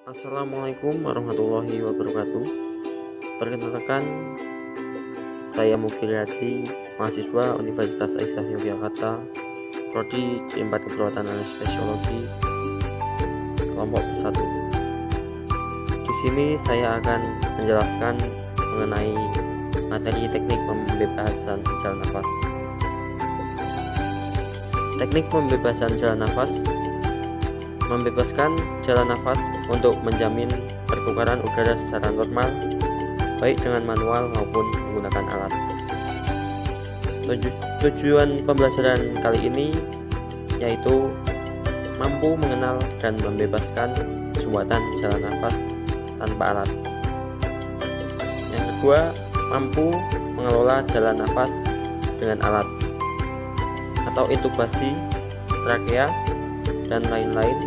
Assalamualaikum warahmatullahi wabarakatuh. Perkenalkan, saya Mukiriyadi, mahasiswa Universitas Aisyah Yogyakarta, Prodi D4 Keperawatan Anestesiologi, kelompok 1. Di sini saya akan menjelaskan mengenai materi teknik pembebasan jalan nafas. Teknik pembebasan jalan nafas membebaskan jalan nafas untuk menjamin pertukaran udara secara normal, baik dengan manual maupun menggunakan alat. Tujuan pembelajaran kali ini yaitu mampu mengenal dan membebaskan sumbatan jalan nafas tanpa alat. Yang kedua, mampu mengelola jalan nafas dengan alat atau intubasi, trakea, dan lain-lain,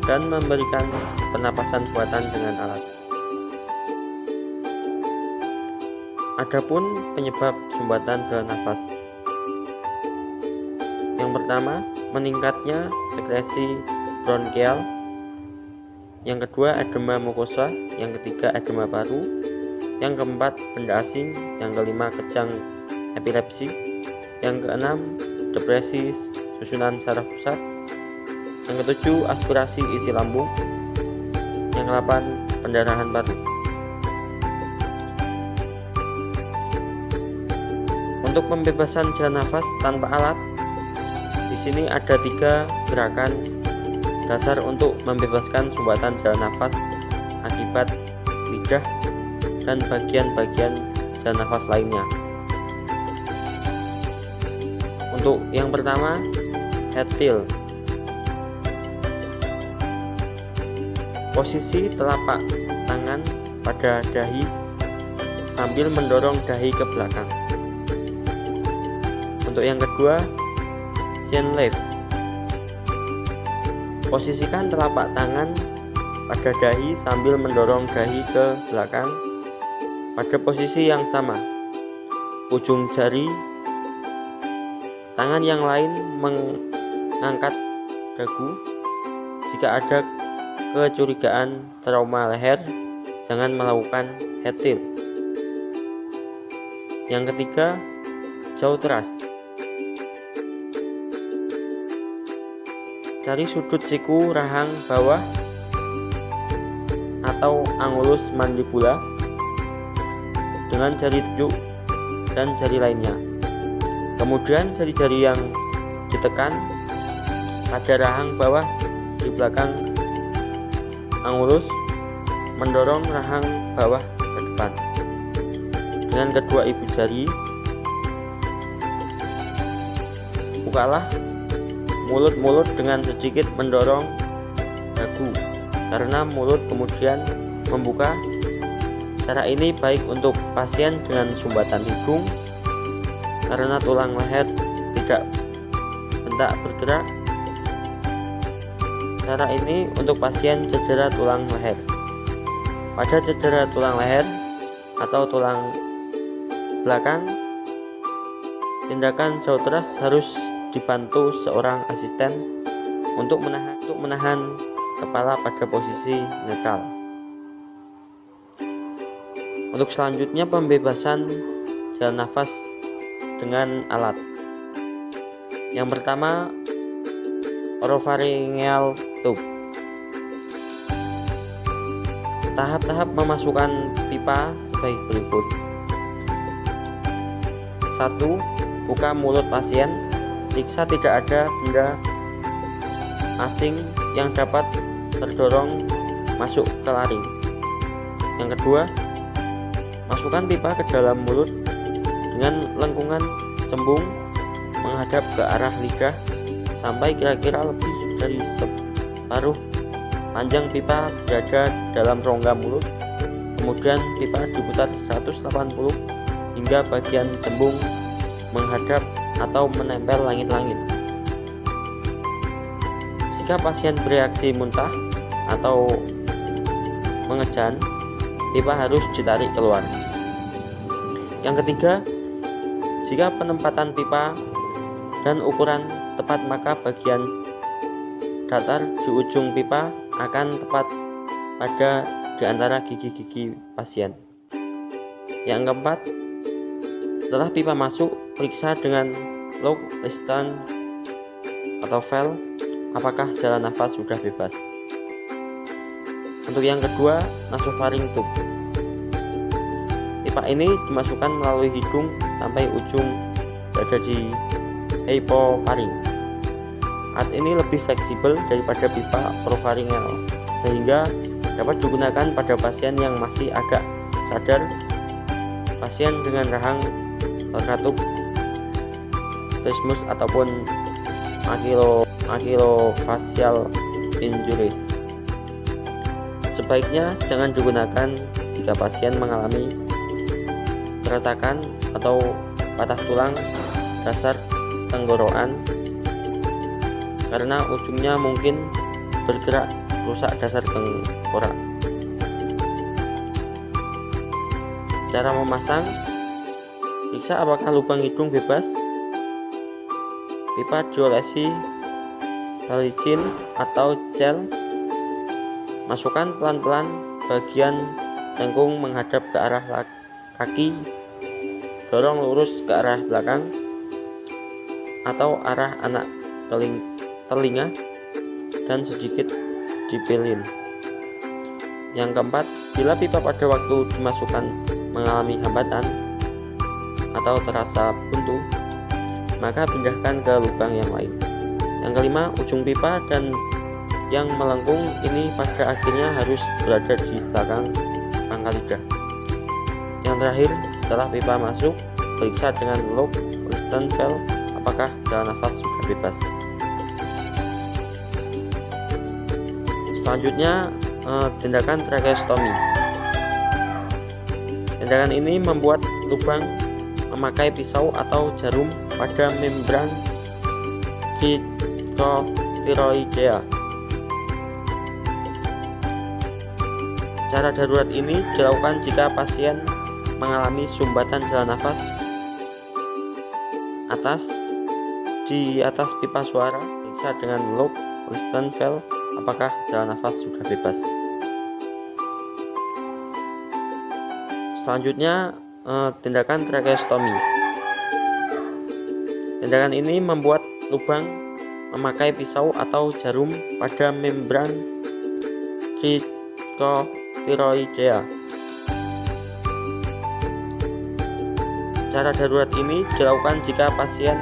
dan memberikan pernapasan buatan dengan alat. Adapun penyebab sumbatan jalan nafas. Yang pertama, meningkatnya sekresi bronkial. Yang kedua, edema mukosa. Yang ketiga, edema paru. Yang keempat, benda asing. Yang kelima, kejang epilepsi. Yang keenam, depresi susunan saraf pusat. Yang ketujuh, aspirasi isi lambung. Yang ke-8, pendarahan paru. Untuk pembebasan jalan nafas tanpa alat, di sini ada 3 gerakan dasar untuk membebaskan sumbatan jalan nafas akibat lidah dan bagian-bagian jalan nafas lainnya. Untuk yang pertama, head tilt. Posisi telapak tangan pada dahi sambil mendorong dahi ke belakang. Untuk yang kedua, chin lift. Posisikan telapak tangan pada dahi sambil mendorong dahi ke belakang pada posisi yang sama. Ujung jari tangan yang lain mengangkat dagu. Jika ada kecurigaan trauma leher, jangan melakukan head tilt. Yang ketiga, jaw thrust. Cari sudut siku rahang bawah atau angulus mandibula dengan jari telunjuk dan jari lainnya. Kemudian jari-jari yang ditekan pada rahang bawah di belakang angulus, mendorong rahang bawah ke depan. Dengan kedua ibu jari, bukalah mulut-mulut dengan sedikit mendorong dagu, karena mulut kemudian membuka. Cara ini baik untuk pasien dengan sumbatan hidung, karena tulang leher tidak bentak bergerak. Cara ini untuk pasien cedera tulang leher. Pada cedera tulang leher atau tulang belakang, tindakan jaw thrust harus dibantu seorang asisten untuk menahan kepala pada posisi netral. Untuk selanjutnya, pembebasan jalan nafas dengan alat. Yang pertama, oropharyngeal tube. Tahap-tahap memasukkan pipa sebagai berikut. 1. Buka mulut pasien. Periksa tidak ada benda asing yang dapat terdorong masuk ke laring. Yang kedua, masukkan pipa ke dalam mulut dengan lengkungan cembung menghadap ke arah lidah sampai kira-kira lebih dari separuh panjang pipa berada dalam rongga mulut. Kemudian pipa diputar 180 hingga bagian cembung menghadap atau menempel langit-langit. Jika pasien bereaksi muntah atau mengejan, pipa harus ditarik keluar. Yang ketiga, jika penempatan pipa dan ukuran tepat, maka bagian datar di ujung pipa akan tepat pada di antara gigi-gigi pasien. Yang keempat, setelah pipa masuk, periksa dengan look, listen, atau valve apakah jalan nafas sudah bebas. Untuk yang kedua, nasofaring tube. Pipa ini dimasukkan melalui hidung sampai ujung berada di hypofaring. Alat ini lebih fleksibel daripada pipa orofaringel, sehingga dapat digunakan pada pasien yang masih agak sadar, pasien dengan rahang terkatup, trismus ataupun maxilofacial injury. Sebaiknya jangan digunakan jika pasien mengalami keretakan atau patah tulang dasar tenggorokan, karena ujungnya mungkin bergerak rusak dasar tengkorak. Cara memasang, periksa apakah lubang hidung bebas. Pipa diolesi salicin atau gel. Masukkan pelan-pelan bagian cengkung menghadap ke arah kaki, dorong lurus ke arah belakang atau arah anak telinga, dan sedikit dipilin. Yang keempat, bila pipa pada waktu dimasukkan mengalami hambatan atau terasa buntu, maka pindahkan ke lubang yang lain. Yang kelima, ujung pipa dan yang melengkung ini pada akhirnya harus berada di belakang pangkal lidah. Yang terakhir, setelah pipa masuk, periksa dengan loop listen valve apakah jalan nafas sudah bebas. Selanjutnya, tindakan tracheostomy. Tindakan ini membuat lubang memakai pisau atau jarum pada membran trichothyroidea. Cara darurat ini dilakukan jika pasien mengalami sumbatan jalan nafas di atas pipa suara. Periksa dengan loop listen valve apakah jalan nafas sudah bebas. Selanjutnya, tindakan tracheostomy. Tindakan ini membuat lubang memakai pisau atau jarum pada membran trichothyroidea. Cara darurat ini dilakukan jika pasien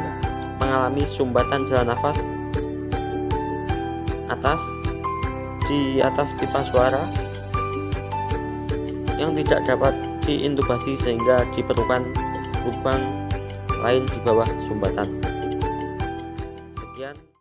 mengalami sumbatan jalan nafas di atas pipa suara yang tidak dapat diintubasi sehingga diperlukan lubang lain di bawah sumbatan. Sekian.